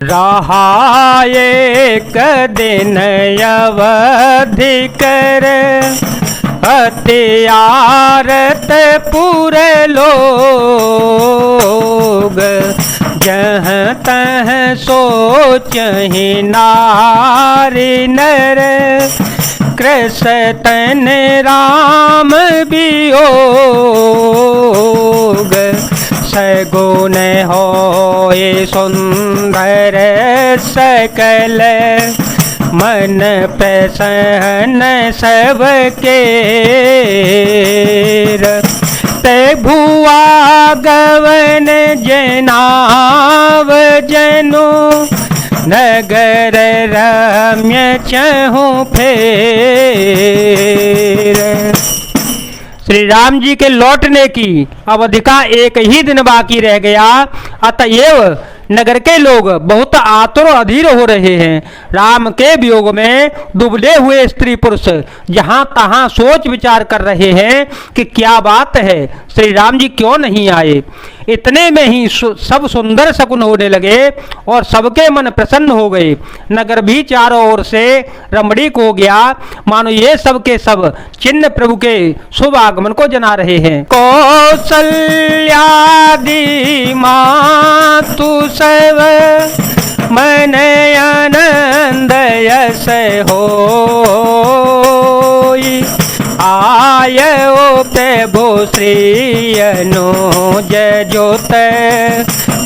रहा एक दिन अवधि कर हथियारत पूरे लोग, जहाँ तहाँ सोचहि नारी नर, कृष्ण राम वियोग। सगुन होए सुंदर सकल, मन प्रसन्न सबके। ते भुआ गवन जनाव जनो, नगर रम्य चहु फेर। श्री राम जी के लौटने की अवधि का एक ही दिन बाकी रह गया, अतएव नगर के लोग बहुत आतुर अधीर हो रहे हैं। राम के वियोग में दुबले हुए स्त्री पुरुष जहां तहां सोच विचार कर रहे हैं कि क्या बात है, श्री राम जी क्यों नहीं आए। इतने में ही सब सुंदर शकुन होने लगे और सबके मन प्रसन्न हो गए। नगर भी चारों ओर से रमणीक हो गया, मानो ये सब के सब चिन्ह प्रभु के शुभ आगमन को जना रहे हैं। कौसल्यादि मातु सब मन आनंद यस होई, आयो प्रभु श्री अनुज जोत,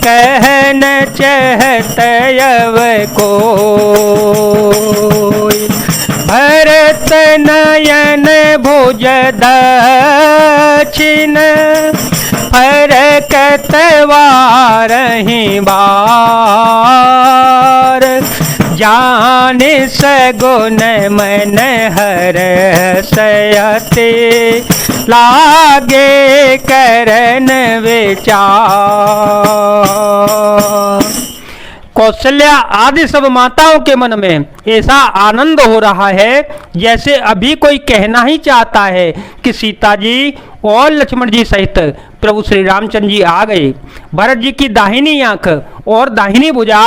कहन चहत यव कोई। भरत नयन भुज दक्षिण, फरकत वारहि बार, जान सगुन मन हर सयते, लागे करन विचार। कौशल्या आदि सब माताओं के मन में ऐसा आनंद हो रहा है जैसे अभी कोई कहना ही चाहता है कि सीता जी और लक्ष्मण जी सहित प्रभु श्री रामचंद्र जी आ गए। भरत जी की दाहिनी आंख और दाहिनी भुजा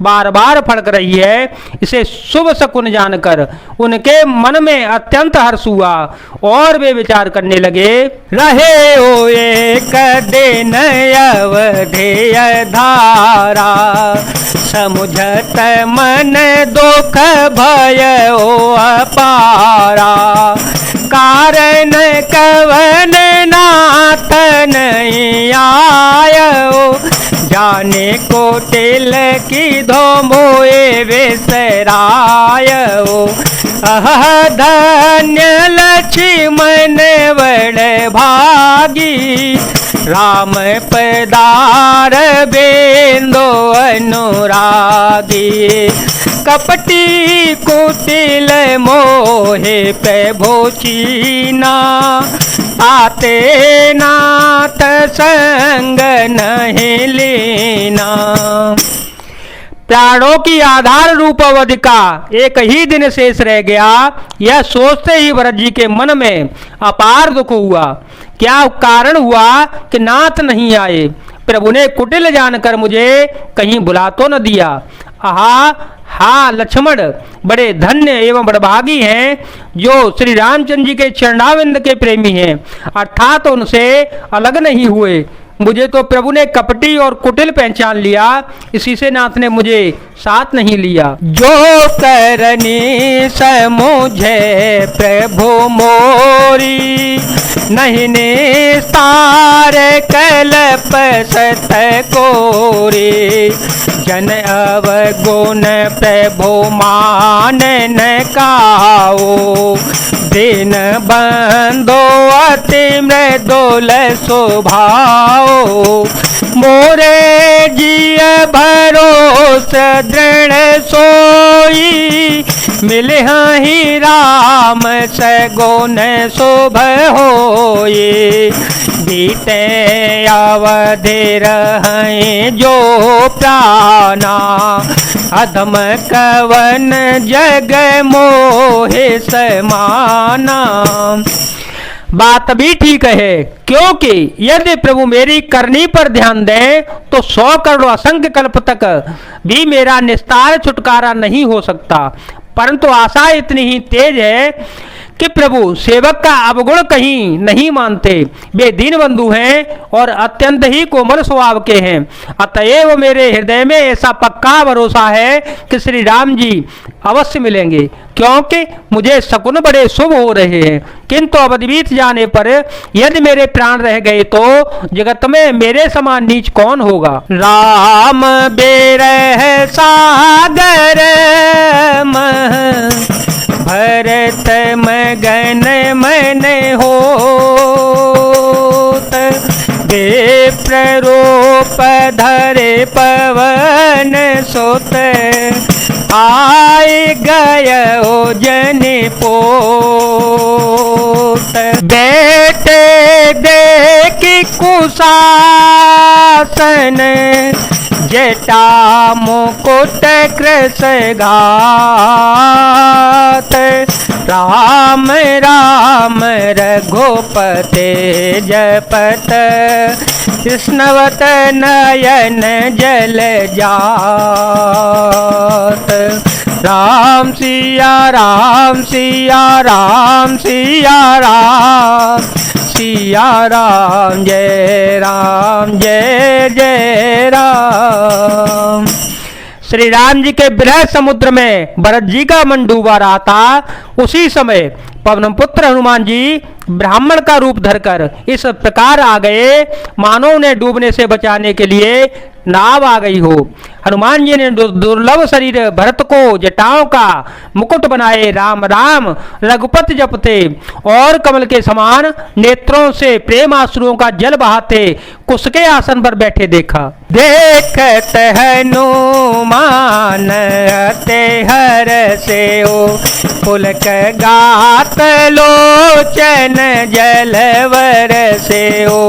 बार बार फड़क रही है। इसे शुभ शकुन जानकर उनके मन में अत्यंत हर्ष हुआ और वे विचार करने लगे, रहे ओ एक दिन अवधेय धारा, समुझत मन दुख भय ओ अपारा, कारण कवन नाथ नहीं आयो, जाने कोटिल की धोमोए विसरायो। अह धन्य लक्ष्मण बड़ भागी, राम पदार बेंदो अनुरागी, कपटी कुटिल मोहे पे भोचीना, आते नाथ संग नहीं लेना। प्राणों की आधार रूप अवधि का एक ही दिन शेष रह गया, यह सोचते ही भरत जी के मन में अपार दुख हुआ। क्या कारण हुआ कि नाथ नहीं आए। प्रभु ने कुटिल जानकर मुझे कहीं बुला तो न दिया। आहा, हाँ लक्ष्मण बड़े धन्य एवं बड़भागी हैं जो श्री रामचंद्र जी के चरणाविंद के प्रेमी हैं, अर्थात उनसे अलग नहीं हुए। मुझे तो प्रभु ने कपटी और कुटिल पहचान लिया, इसी से नाथ ने मुझे साथ नहीं लिया। जो करनी समुझे प्रभु मोरी, नहीं निस्तार कल्प सत कोरी, जन अवगुण प्रभु मान न काओ, दिन बंदो अति मृदुल स्वभाव, मोरे जिय भरोस दृढ़ सोई, मिले ही राम सगुन शुभ होए, बीते अवधि रहें जो प्राणा, अधम कवन जग मोहे समाना। बात भी ठीक है, क्योंकि यदि प्रभु मेरी करनी पर ध्यान दें तो 100 करोड़ असंख्य कल्प तक भी मेरा निस्तार छुटकारा नहीं हो सकता। परंतु आशा इतनी ही तेज है कि प्रभु सेवक का अवगुण कहीं नहीं मानते। वे दीन बंधु हैं और अत्यंत ही कोमल स्वभाव के हैं। अतएव मेरे हृदय में ऐसा पक्का भरोसा है कि श्री राम जी अवश्य मिलेंगे, क्योंकि मुझे शकुन बड़े शुभ हो रहे हैं। किंतु अवधि बीत जाने पर यदि मेरे प्राण रह गए तो जगत में मेरे समान नीच कौन होगा। राम बेरह सागर भरत मगन मन होत, विप्ररूप धरे पवन सुत, आए गयो जन पोत। बेटे देखी कुशासन, जटा मुकुट कृश घात, राम राम रघुपते जपत, स्नवत नयन जल जात। राम सिया राम सिया राम सिया राम, सिया राम जय जय राम। श्री राम जी के विरह समुद्र में भरत जी का मन डूबा रहा था। उसी समय पवन पुत्र हनुमान जी ब्राह्मण का रूप धरकर इस प्रकार आ गए मानो उन्हें डूबने से बचाने के लिए नाव आ गई हो। हनुमान जी ने दुर्लभ शरीर भरत को जटाओं का मुकुट बनाए राम राम रघुपति जपते और कमल के समान नेत्रों से प्रेम आंसुओं का जल बहाते कुश के आसन पर बैठे देखा। देखत हनुमान अते हर से ओ पुलक गात लोचन जलवर से ओ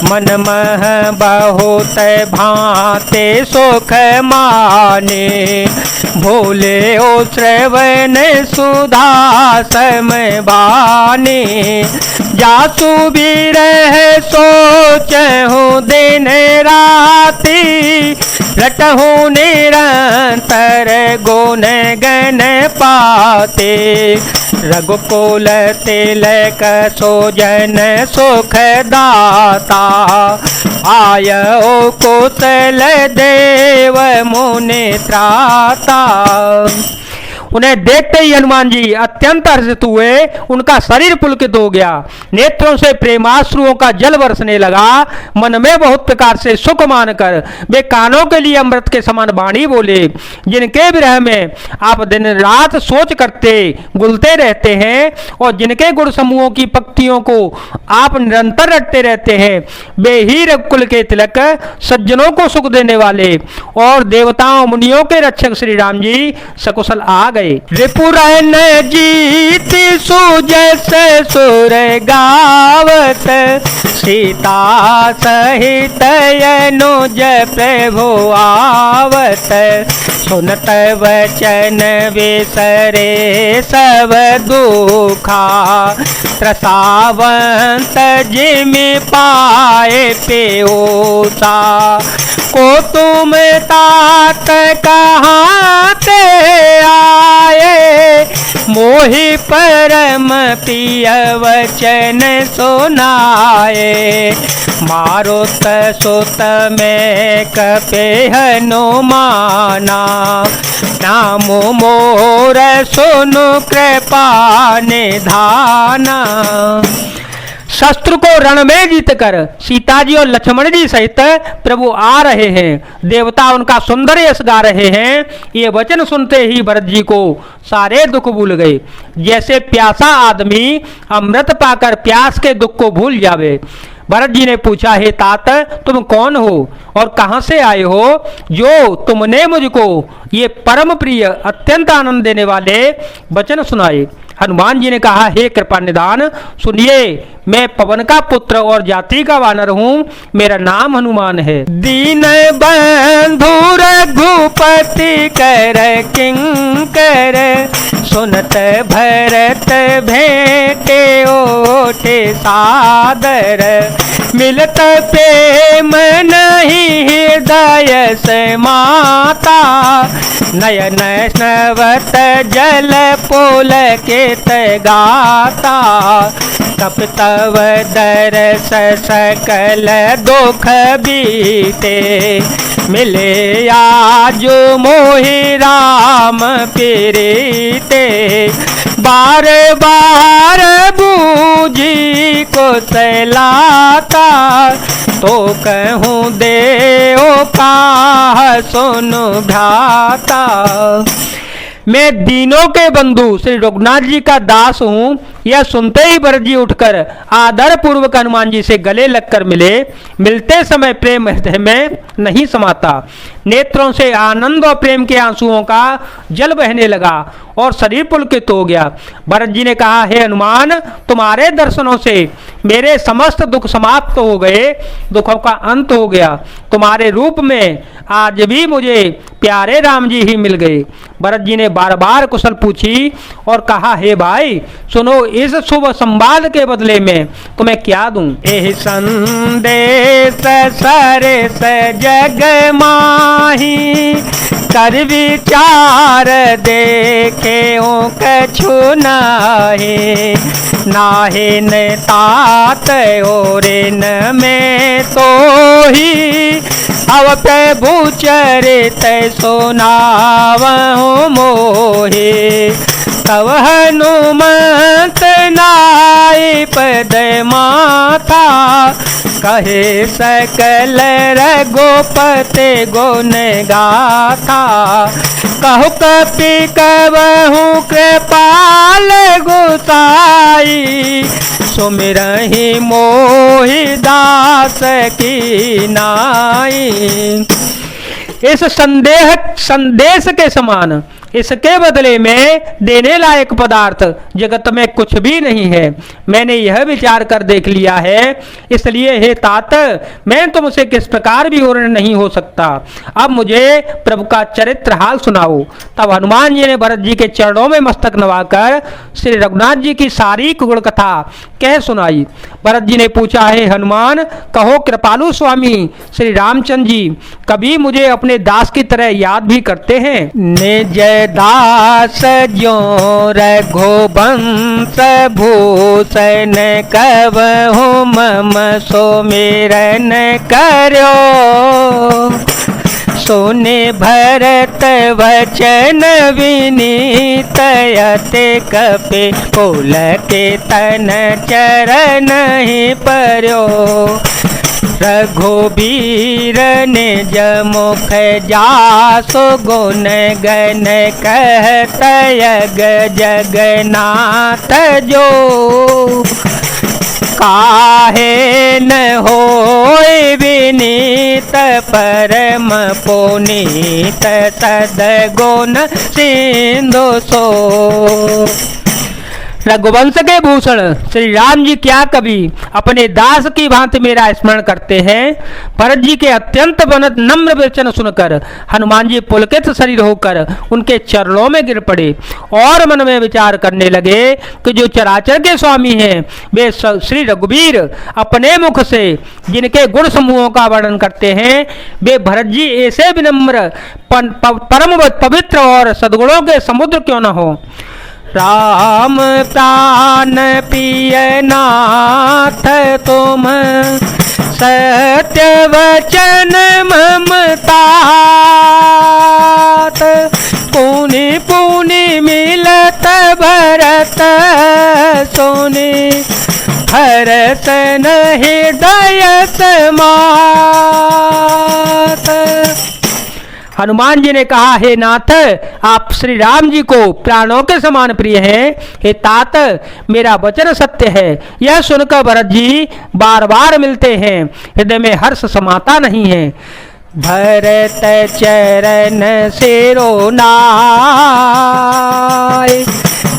मन मह बहुत भाते सुख माने भोले ओ श्रवण सुधा सम बाने जासु भी रह सोच हूँ दिन राती रटहूँ निरंतर गुण गण पाते रघुकुल तिलक सोजन सुख दाता आयो कुशल देव मुनि त्राता। उन्हें देखते ही हनुमान जी अत्यंत हर्षित हुए। उनका शरीर पुलकित हो गया, नेत्रों से प्रेमाश्रुओं का जल बरसने लगा। मन में बहुत प्रकार से सुख मानकर वे कानों के लिए अमृत के समान वाणी बोले, जिनके विरह में आप दिन रात सोच करते गुलते रहते हैं और जिनके गुण समूहों की पंक्तियों को आप निरंतर रटते रहते हैं, वे ही रघुकुल के तिलक सज्जनों को सुख देने वाले और देवताओं मुनियों के रक्षक श्री राम जी सकुशल आ गए। रिपुरन जीत सुजस सुर गावत सीता सहित अनुज प्रभु आवत सुनत वचन विसरे सब दुखा त्रसावंत जिमि पाए पेओसा को तुम तात कहाँ ते आए मोहि परम प्रिय वचन सुनाए मारुत सुत में कपे हनुमाना नाम मोर सुनु कृपा निधाना। शस्त्र को रण में जीत कर सीता जी और लक्ष्मण जी सहित प्रभु आ रहे हैं। देवता उनका सुंदर यश गा रहे हैं। ये वचन सुनते ही भरत जी को सारे दुख भूल गए, जैसे प्यासा आदमी अमृत पाकर प्यास के दुख को भूल जावे। भरत जी ने पूछा, हे तात तुम कौन हो और कहां से आए हो जो तुमने मुझको ये परम प्रिय अत्यंत आनंद देने वाले वचन सुनाए। हनुमान जी ने कहा, हे कृपा निधान सुनिए, मैं पवन का पुत्र और जाति का वानर हूँ, मेरा नाम हनुमान है। दीन बंधु रघुपति कर किंकर सुनत भरत भेंटे ओटे सादर, मिलत प्रेम नहीं हृदय से माता, नयन स्नवत जल पोल के गाता, तप तव दरस सकल दुख बीते, मिले आज मोहि राम प्रीते, बार बार बूझी को सलाता, तो कहूँ देओ का सुनु भ्राता। मैं दीनों के बंधु श्री रघुनाथ जी का दास हूँ, यह सुनते ही भरत जी उठकर आदर पूर्वक हनुमान जी से गले लगकर मिले। मिलते समय प्रेम हृदय में नहीं समाता, नेत्रों से आनंद और प्रेम के आंसुओं का जल बहने लगा और शरीर पुलकित हो गया। भरत जी ने कहा, हे हनुमान, तुम्हारे दर्शनों से मेरे समस्त दुख समाप्त हो गए, दुखों का अंत हो गया। तुम्हारे रूप में आज भी मुझे प्यारे राम जी ही मिल गए। भरत जी ने बार बार कुशल पूछी और कहा, हे भाई सुनो, इस शुभ संवाद के बदले में तुम्हें क्या दूं? एहि संदेश सरस जग माही, कर विचार देखे कछु नाहि, नाहि न तात और न में तो ही, अब प्रभु चरित सुनावहु मोहि, तव हनुमंत नाई पद माता, कहे सकल रघुपति गुण गाथा, कहु कपि कबहु कृपाल गुसाई, सुमिरहि मोहि दास की नाई। इस संदेश के समान इसके बदले में देने लायक पदार्थ जगत में कुछ भी नहीं है। मैंने यह विचार कर देख लिया है, इसलिए हे तात, मैं तुमसे किस प्रकार भी और नहीं हो सकता। अब मुझे प्रभु का चरित्र हाल सुनाओ। तब हनुमान जी ने भरत जी के चरणों में मस्तक नवाकर श्री रघुनाथ जी की सारी गुण कथा कह सुनाई। भरत जी ने पूछा, हे हनुमान, कहो कृपालु स्वामी श्री रामचंद्र जी कभी मुझे अपने दास की तरह याद भी करते हैं? निज दास जो रघुवंश भूषण, कबहु मम सुमिरन करयो, सुने भरत वचन विनीत, अति कपि पुलके तन चरण ही पर्यो, रघुबीर निज मुख जासु गुण गण कहत जगन्नाथ जो, काहे न होय विनीत परम पुनीत, सद्गुण सिंधु सो। रघुवंश के भूषण श्री राम जी क्या कभी अपने दास की भांति मेरा स्मरण करते हैं? भरत जी के अत्यंत नम्र वचन सुनकर हनुमान जी पुलकित शरीर होकर उनके चरणों में गिर पड़े और मन में विचार करने लगे कि जो चराचर के स्वामी हैं वे श्री रघुवीर अपने मुख से जिनके गुण समूहों का वर्णन करते हैं, वे भरत जी ऐसे विनम्र परम पवित्र और सद्गुणों के समुद्र क्यों न हो। राम प्राण प्रिय नाथ तुम, सत्य वचन ममता, पुनि पुनि मिलत भरत सोने, हरस हृदय समात। हनुमान जी ने कहा, हे नाथ, आप श्री राम जी को प्राणों के समान प्रिय हैं। हे तात, मेरा वचन सत्य है। यह सुनकर भरत जी बार बार मिलते हैं, हृदय में हर्ष समाता नहीं है। भरत चरण सिरो नाय,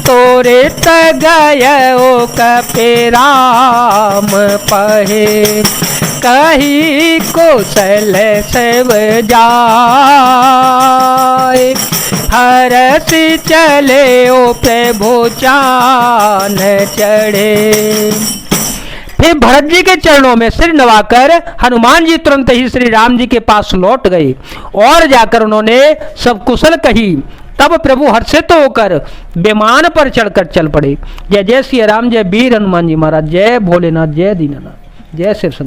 तोरे गयो कपि राम पहे, कही कौशल सब जाय, हरस चले ओ प्रभु चान चढ़े। फिर भरत जी के चरणों में सिर नवाकर हनुमान जी तुरंत ही श्री राम जी के पास लौट गए और जाकर उन्होंने सब कुशल कही। तब प्रभु हर्षित होकर विमान पर चढ़कर चल पड़े। जय जय श्री राम, जय वीर हनुमान जी महाराज, जय भोलेनाथ, जय दीनानाथ, जय शिव शंकर।